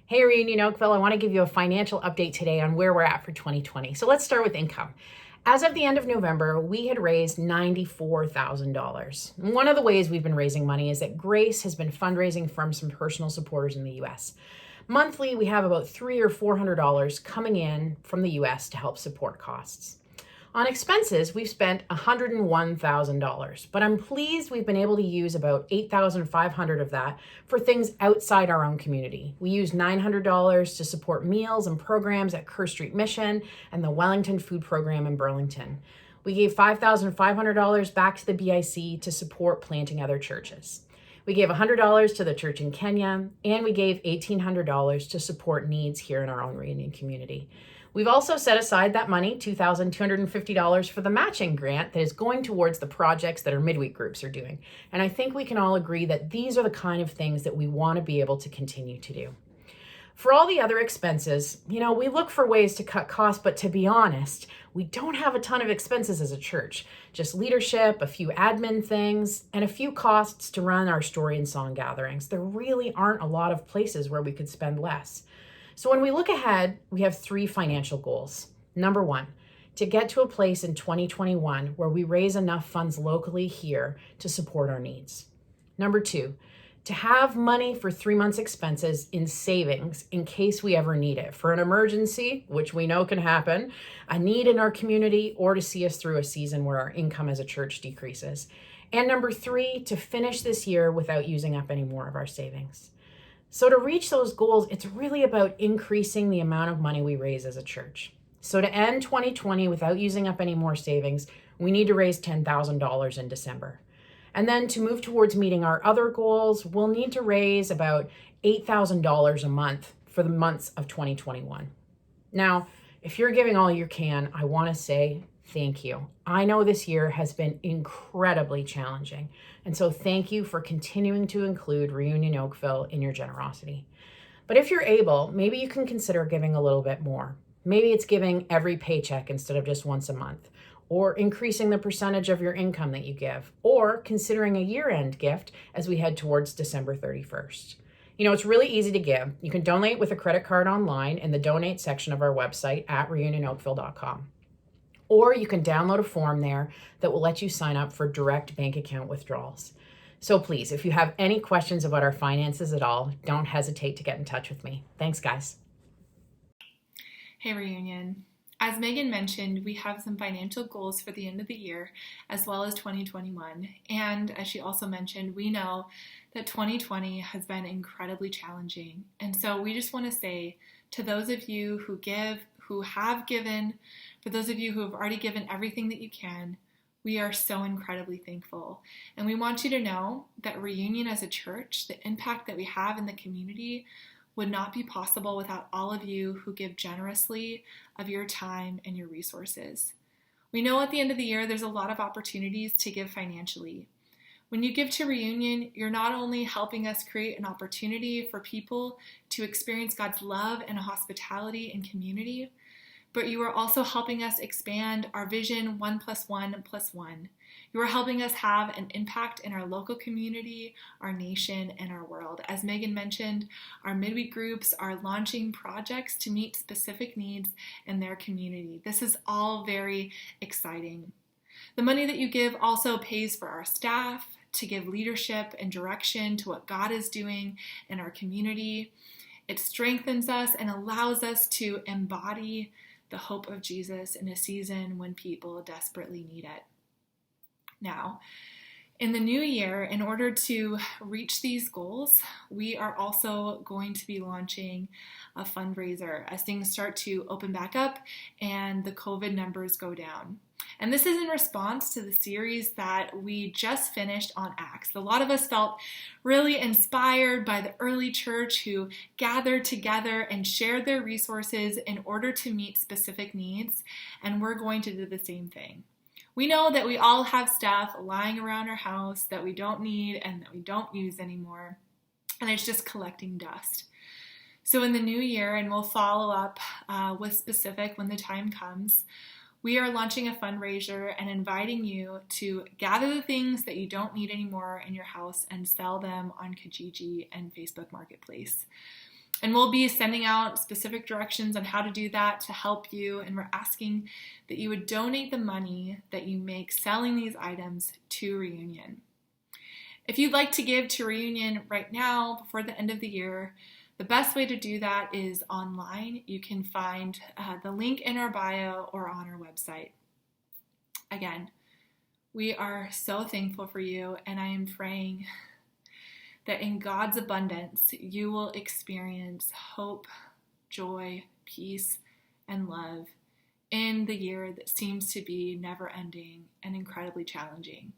Hey, Reunion Oakville, I want to give you a financial update today on where we're at for 2020. So let's start with income. As of the end of November, we had raised $94,000. One of the ways we've been raising money is that Grace has been fundraising from some personal supporters in the US. Monthly, we have about $300 or $400 coming in from the US to help support costs. On expenses, we've spent $101,000, but I'm pleased we've been able to use about $8,500 of that for things outside our own community. We used $900 to support meals and programs at Kerr Street Mission and the Wellington Food Program in Burlington. We gave $5,500 back to the BIC to support planting other churches. We gave $100 to the church in Kenya, and we gave $1,800 to support needs here in our own Reunion community. We've also set aside that money, $2,250, for the matching grant that is going towards the projects that our midweek groups are doing. And I think we can all agree that these are the kind of things that we want to be able to continue to do. For all the other expenses, we look for ways to cut costs, but to be honest, we don't have a ton of expenses as a church. Just leadership, a few admin things, and a few costs to run our story and song gatherings. There really aren't a lot of places where we could spend less. So when we look ahead, we have 3 financial goals. Number 1, to get to a place in 2021 where we raise enough funds locally here to support our needs. Number 2, to have money for 3 months' expenses in savings in case we ever need it for an emergency, which we know can happen, a need in our community, or to see us through a season where our income as a church decreases. And number 3, to finish this year without using up any more of our savings. So to reach those goals, it's really about increasing the amount of money we raise as a church. So to end 2020 without using up any more savings, we need to raise $10,000 in December. And then to move towards meeting our other goals, we'll need to raise about $8,000 a month for the months of 2021. Now, if you're giving all you can, I want to say thank you. I know this year has been incredibly challenging. And so thank you for continuing to include Reunion Oakville in your generosity. But if you're able, maybe you can consider giving a little bit more. Maybe it's giving every paycheck instead of just once a month, or increasing the percentage of your income that you give, or considering a year-end gift as we head towards December 31st. It's really easy to give. You can donate with a credit card online in the donate section of our website at reunionoakville.com. Or you can download a form there that will let you sign up for direct bank account withdrawals. So please, if you have any questions about our finances at all, don't hesitate to get in touch with me. Thanks, guys. Hey, Reunion. As Megan mentioned, we have some financial goals for the end of the year as well as 2021. And as she also mentioned, we know that 2020 has been incredibly challenging. And so we just want to say to those of you who give, who have given, for those of you who have already given everything that you can, we are so incredibly thankful. And we want you to know that Reunion as a church, the impact that we have in the community, would not be possible without all of you who give generously of your time and your resources. We know at the end of the year, there's a lot of opportunities to give financially. When you give to Reunion, you're not only helping us create an opportunity for people to experience God's love and hospitality and community, but you are also helping us expand our vision 1+1+1. You are helping us have an impact in our local community, our nation, and our world. As Megan mentioned, our midweek groups are launching projects to meet specific needs in their community. This is all very exciting. The money that you give also pays for our staff to give leadership and direction to what God is doing in our community. It strengthens us and allows us to embody the hope of Jesus in a season when people desperately need it. Now, in the new year, in order to reach these goals, we are also going to be launching a fundraiser as things start to open back up and the COVID numbers go down. And this is in response to the series that we just finished on Acts. A lot of us felt really inspired by the early church who gathered together and shared their resources in order to meet specific needs, and we're going to do the same thing. We know that we all have stuff lying around our house that we don't need and that we don't use anymore, and it's just collecting dust. So in the new year, and we'll follow up with specific when the time comes, we are launching a fundraiser and inviting you to gather the things that you don't need anymore in your house and sell them on Kijiji and Facebook Marketplace. And we'll be sending out specific directions on how to do that to help you. And we're asking that you would donate the money that you make selling these items to Reunion. If you'd like to give to Reunion right now before the end of the year, the best way to do that is online. You can find the link in our bio or on our website. Again, we are so thankful for you, and I am praying that in God's abundance, you will experience hope, joy, peace, and love in the year that seems to be never ending and incredibly challenging.